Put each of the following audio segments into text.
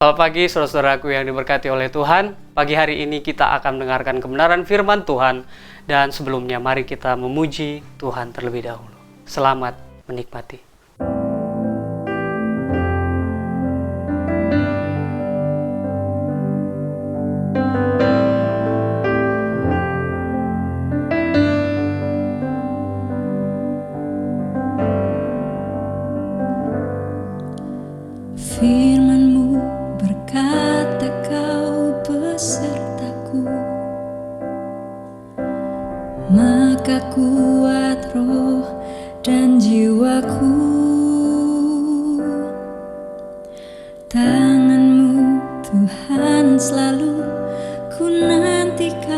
Selamat pagi saudara-saudaraku yang diberkati oleh Tuhan. Pagi hari ini kita akan mendengarkan kebenaran firman Tuhan. Dan sebelumnya mari kita memuji Tuhan terlebih dahulu. Selamat menikmati. Firman-Mu berkata Kau besertaku, maka kuat roh dan jiwaku. Tangan-Mu Tuhan selalu ku nantikan,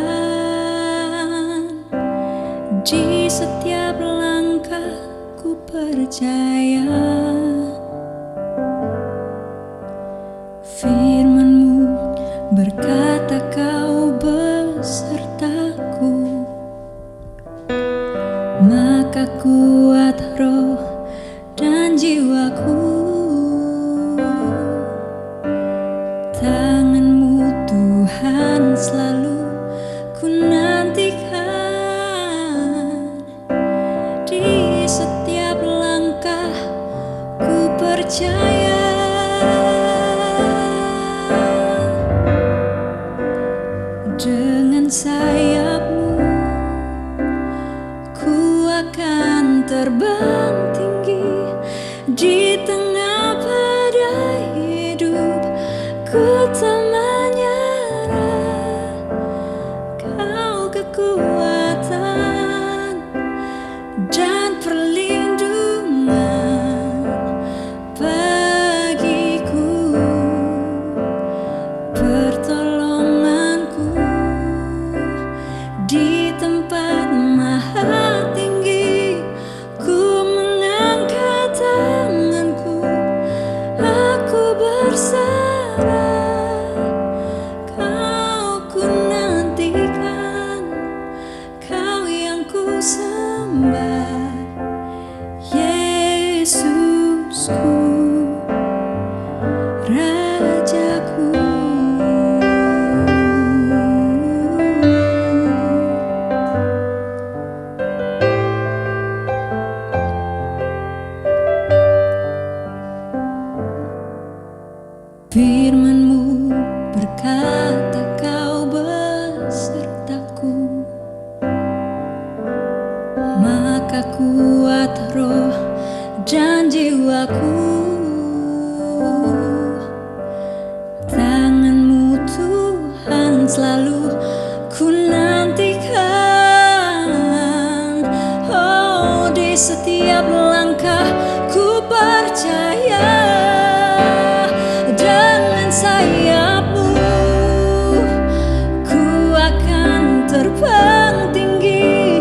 di setiap langkah ku percaya. Firman-Mu berkata Kau besertaku, maka kuat roh dan jiwaku. Tangan-Mu Tuhan selalu ku nantikan, di setiap langkah ku percaya. Dengan sayap-Mu ku akan terbang tinggi, di tengah badai hidup ku tak menyerah. Kau kekuatan dan perlindungan bagiku, pertolonganku di tempat maha tinggi. Ku mengangkat tanganku, aku berserah. Kau ku nantikan, Kau yang ku sembah, Yesusku, Rajaku. Firman-Mu berkata Kau besertaku, maka kuat roh dan jiwaku. Tangan-Mu Tuhan selalu ku nantikan, oh di setiap langkah ku percaya. Dengan sayap-Mu ku akan terbang tinggi,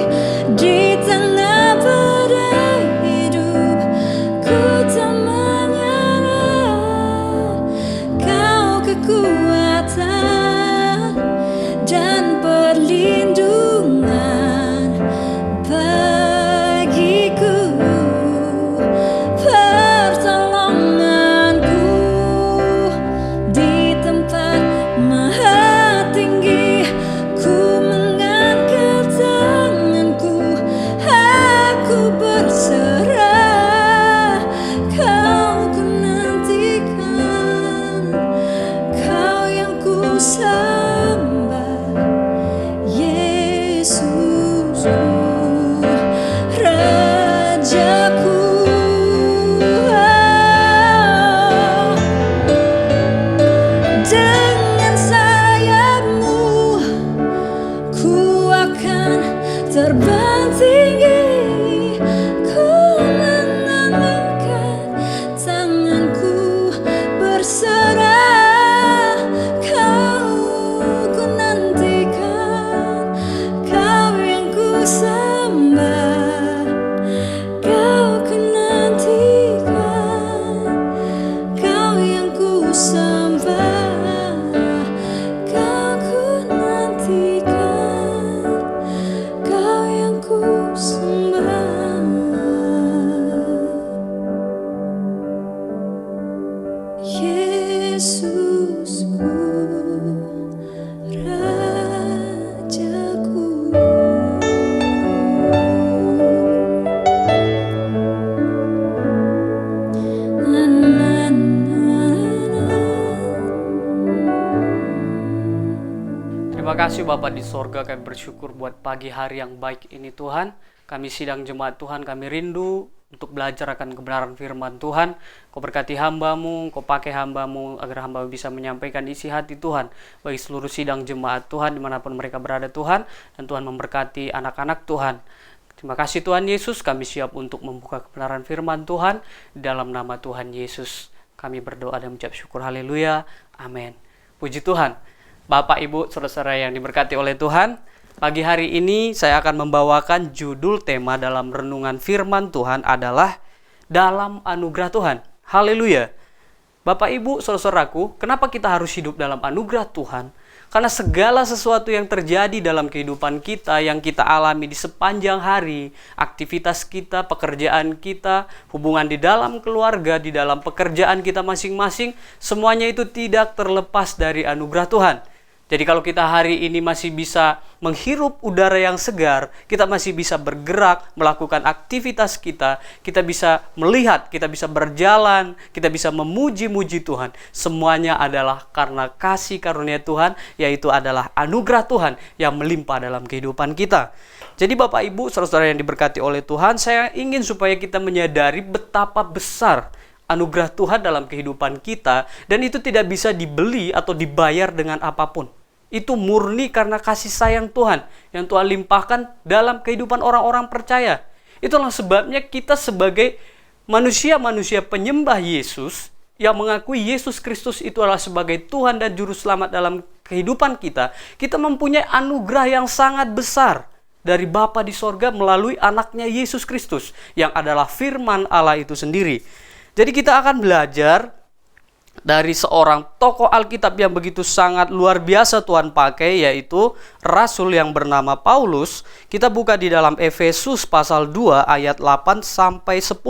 di tengah badai hidup ku tak menyerah. Kau kekuatan dan perlindungan bagiku, pertolonganku di tempat maha tinggi. Ku mengangkat tanganku, aku berserah. Kau ku nantikan, Kau yang ku sembah, Yesusku, Rajaku. Dengan sayap-Mu ku akan terbang tinggi, ku mengangkat tanganku, berserah. Kau ku nantikan, Kau yang ku sembah, Kau ku nantikan, Kau yang ku sembah, Kau ku nantikan, Kau yang ku sembah, Yesus. kasih Bapa di sorga, kami bersyukur buat pagi hari yang baik ini Tuhan. Kami sidang jemaat Tuhan, kami rindu untuk belajar akan kebenaran firman Tuhan. Kau berkati hamba-Mu, Kau pakai hamba-Mu agar hamba bisa menyampaikan isi hati Tuhan bagi seluruh sidang jemaat Tuhan dimanapun mereka berada Tuhan. Dan Tuhan memberkati anak-anak Tuhan. Terima kasih Tuhan Yesus, kami siap untuk membuka kebenaran firman Tuhan. Dalam nama Tuhan Yesus kami berdoa dan mengucap syukur, haleluya, amin. Puji Tuhan. Bapak, Ibu, saudara-saudara yang diberkati oleh Tuhan, pagi hari ini saya akan membawakan judul tema dalam renungan firman Tuhan adalah dalam anugerah Tuhan. Haleluya. Bapak, Ibu, saudara-saudaraku, kenapa kita harus hidup dalam anugerah Tuhan? Karena segala sesuatu yang terjadi dalam kehidupan kita, yang kita alami di sepanjang hari, aktivitas kita, pekerjaan kita, hubungan di dalam keluarga, di dalam pekerjaan kita masing-masing, semuanya itu tidak terlepas dari anugerah Tuhan. Jadi kalau kita hari ini masih bisa menghirup udara yang segar, kita masih bisa bergerak, melakukan aktivitas kita bisa melihat, kita bisa berjalan, kita bisa memuji-muji Tuhan. Semuanya adalah karena kasih karunia Tuhan, yaitu adalah anugerah Tuhan yang melimpah dalam kehidupan kita. Jadi Bapak Ibu, saudara-saudara yang diberkati oleh Tuhan, saya ingin supaya kita menyadari betapa besar anugerah Tuhan dalam kehidupan kita, dan itu tidak bisa dibeli atau dibayar dengan apapun. Itu murni karena kasih sayang Tuhan yang Tuhan limpahkan dalam kehidupan orang-orang percaya. Itulah sebabnya kita sebagai manusia-manusia penyembah Yesus yang mengakui Yesus Kristus itu adalah sebagai Tuhan dan Juru Selamat dalam kehidupan kita, kita mempunyai anugerah yang sangat besar dari Bapa di sorga melalui anaknya Yesus Kristus yang adalah firman Allah itu sendiri. Jadi kita akan belajar dari seorang tokoh Alkitab yang begitu sangat luar biasa Tuhan pakai, yaitu Rasul yang bernama Paulus. Kita buka di dalam Efesus pasal 2 ayat 8 sampai 10.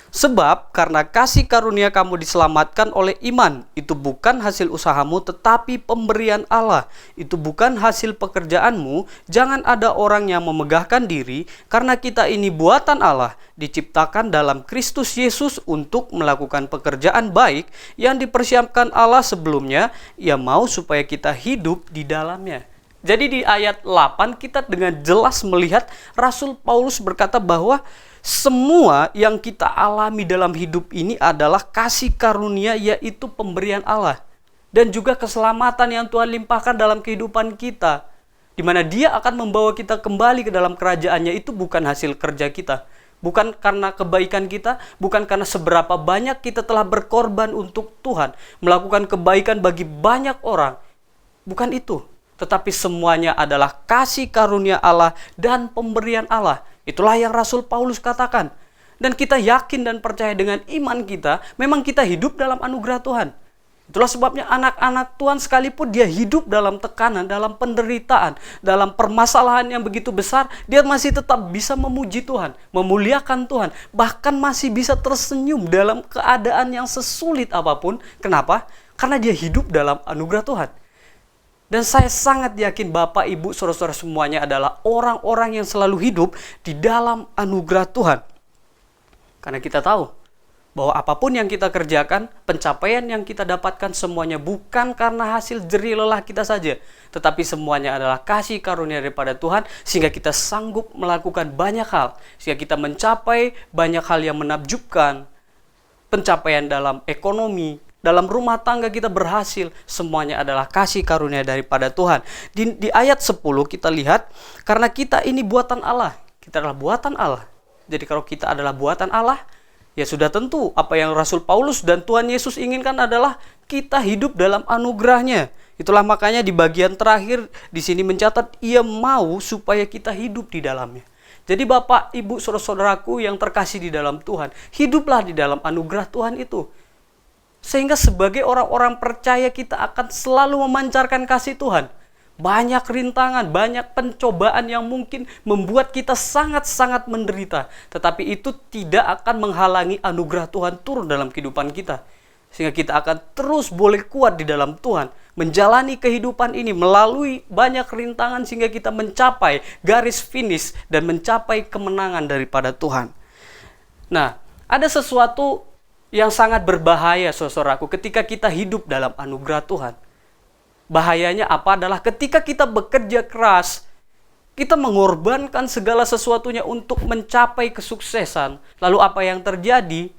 Sebab karena kasih karunia kamu diselamatkan oleh iman, itu bukan hasil usahamu tetapi pemberian Allah. Itu bukan hasil pekerjaanmu, jangan ada orang yang memegahkan diri, karena kita ini buatan Allah, diciptakan dalam Kristus Yesus untuk melakukan pekerjaan baik yang dipersiapkan Allah sebelumnya, Ia mau supaya kita hidup di dalamnya. Jadi di ayat 8 kita dengan jelas melihat Rasul Paulus berkata bahwa semua yang kita alami dalam hidup ini adalah kasih karunia, yaitu pemberian Allah. Dan juga keselamatan yang Tuhan limpahkan dalam kehidupan kita, di mana Dia akan membawa kita kembali ke dalam kerajaannya. Itu bukan hasil kerja kita, bukan karena kebaikan kita, bukan karena seberapa banyak kita telah berkorban untuk Tuhan, melakukan kebaikan bagi banyak orang. Bukan itu. Tetapi semuanya adalah kasih karunia Allah dan pemberian Allah. Itulah yang Rasul Paulus katakan. Dan kita yakin dan percaya dengan iman kita, memang kita hidup dalam anugerah Tuhan. Itulah sebabnya anak-anak Tuhan sekalipun dia hidup dalam tekanan, dalam penderitaan, dalam permasalahan yang begitu besar, dia masih tetap bisa memuji Tuhan, memuliakan Tuhan, bahkan masih bisa tersenyum dalam keadaan yang sesulit apapun. Kenapa? Karena dia hidup dalam anugerah Tuhan. Dan saya sangat yakin Bapak, Ibu, saudara-saudara semuanya adalah orang-orang yang selalu hidup di dalam anugerah Tuhan. Karena kita tahu bahwa apapun yang kita kerjakan, pencapaian yang kita dapatkan semuanya bukan karena hasil jerih lelah kita saja, tetapi semuanya adalah kasih karunia daripada Tuhan, sehingga kita sanggup melakukan banyak hal, sehingga kita mencapai banyak hal yang menakjubkan. Pencapaian dalam ekonomi, dalam rumah tangga kita berhasil, semuanya adalah kasih karunia daripada Tuhan. Di ayat 10 kita lihat, karena kita ini buatan Allah. Kita adalah buatan Allah. Jadi kalau kita adalah buatan Allah, ya sudah tentu apa yang Rasul Paulus dan Tuhan Yesus inginkan adalah kita hidup dalam anugerahnya. Itulah makanya di bagian terakhir di sini mencatat, Ia mau supaya kita hidup di dalamnya. Jadi Bapak, Ibu, saudara-saudaraku yang terkasih di dalam Tuhan, hiduplah di dalam anugerah Tuhan itu. Sehingga sebagai orang-orang percaya kita akan selalu memancarkan kasih Tuhan. Banyak rintangan, banyak pencobaan yang mungkin membuat kita sangat-sangat menderita. Tetapi itu tidak akan menghalangi anugerah Tuhan turun dalam kehidupan kita. Sehingga kita akan terus boleh kuat di dalam Tuhan. Menjalani kehidupan ini melalui banyak rintangan sehingga kita mencapai garis finish dan mencapai kemenangan daripada Tuhan. Nah, ada sesuatu yang sangat berbahaya, saudaraku, ketika kita hidup dalam anugerah Tuhan. bahayanya apa adalah ketika kita bekerja keras, kita mengorbankan segala sesuatunya untuk mencapai kesuksesan. Lalu apa yang terjadi?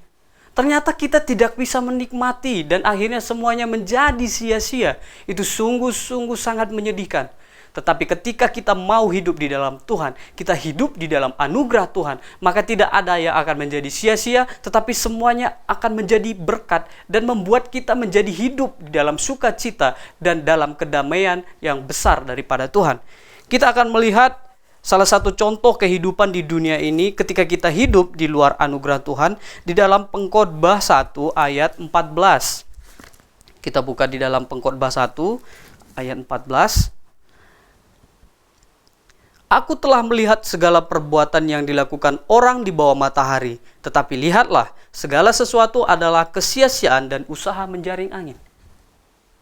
Ternyata kita tidak bisa menikmati dan akhirnya semuanya menjadi sia-sia. Itu sungguh-sungguh sangat menyedihkan. Tetapi ketika kita mau hidup di dalam Tuhan, kita hidup di dalam anugerah Tuhan, maka tidak ada yang akan menjadi sia-sia, tetapi semuanya akan menjadi berkat dan membuat kita menjadi hidup di dalam sukacita dan dalam kedamaian yang besar daripada Tuhan. Kita akan melihat salah satu contoh kehidupan di dunia ini ketika kita hidup di luar anugerah Tuhan di dalam Pengkhotbah 1 ayat 14. Kita buka di dalam Pengkhotbah 1 ayat 14. Aku telah melihat segala perbuatan yang dilakukan orang di bawah matahari, tetapi lihatlah, segala sesuatu adalah kesia-siaan dan usaha menjaring angin.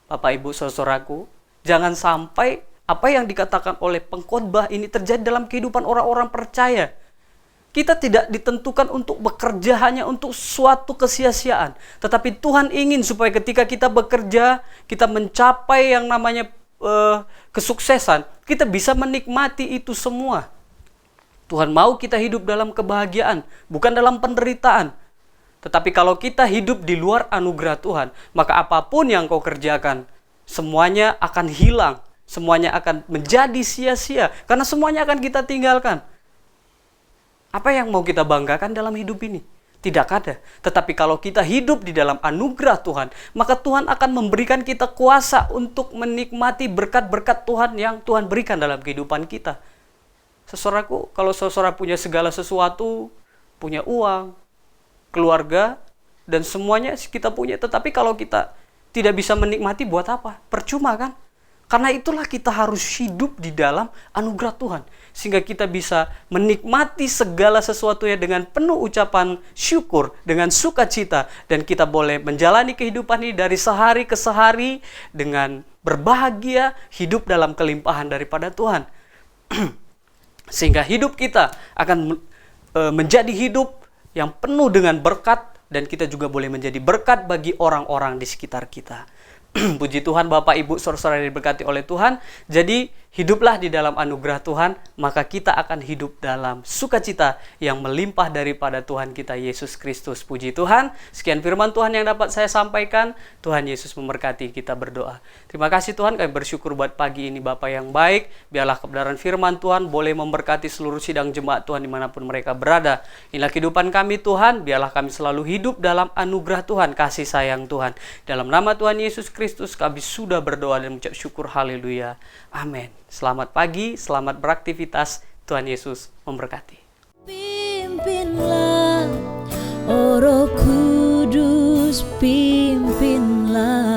Bapak, Ibu, saudaraku, jangan sampai apa yang dikatakan oleh pengkhotbah ini terjadi dalam kehidupan orang-orang percaya. Kita tidak ditentukan untuk bekerja hanya untuk suatu kesia-siaan, tetapi Tuhan ingin supaya ketika kita bekerja, kita mencapai yang namanya kesuksesan, kita bisa menikmati itu semua. Tuhan mau kita hidup dalam kebahagiaan, bukan dalam penderitaan. Tetapi kalau kita hidup di luar anugerah Tuhan, maka apapun yang kau kerjakan, semuanya akan hilang, semuanya akan menjadi sia-sia, karena semuanya akan kita tinggalkan. Apa yang mau kita banggakan dalam hidup ini? Tidak ada. Tetapi kalau kita hidup di dalam anugerah Tuhan, maka Tuhan akan memberikan kita kuasa untuk menikmati berkat-berkat Tuhan yang Tuhan berikan dalam kehidupan kita. Saudaraku, kalau saudara punya segala sesuatu, punya uang, keluarga, dan semuanya kita punya. Tetapi kalau kita tidak bisa menikmati, buat apa? Percuma kan? Karena itulah kita harus hidup di dalam anugerah Tuhan. Sehingga kita bisa menikmati segala sesuatunya dengan penuh ucapan syukur, dengan sukacita. Dan kita boleh menjalani kehidupan ini dari sehari ke sehari dengan berbahagia, hidup dalam kelimpahan daripada Tuhan. Sehingga hidup kita akan menjadi hidup yang penuh dengan berkat. Dan kita juga boleh menjadi berkat bagi orang-orang di sekitar kita. Puji Tuhan, Bapak, Ibu, saudara-saudara yang diberkati oleh Tuhan. Jadi hiduplah di dalam anugerah Tuhan, maka kita akan hidup dalam sukacita yang melimpah daripada Tuhan kita Yesus Kristus. Puji Tuhan. Sekian firman Tuhan yang dapat saya sampaikan. Tuhan Yesus memberkati. Kita berdoa. Terima kasih Tuhan, kami bersyukur buat pagi ini Bapak yang baik. Biarlah kebenaran firman Tuhan boleh memberkati seluruh sidang jemaat Tuhan dimanapun mereka berada. Inilah kehidupan kami Tuhan, biarlah kami selalu hidup dalam anugerah Tuhan, kasih sayang Tuhan. Dalam nama Tuhan Yesus Kristus kami sudah berdoa dan mengucap syukur. Haleluya. Amin. Selamat pagi, selamat beraktivitas. Tuhan Yesus memberkati. Pimpinlah, oh Roh Kudus, pimpinlah.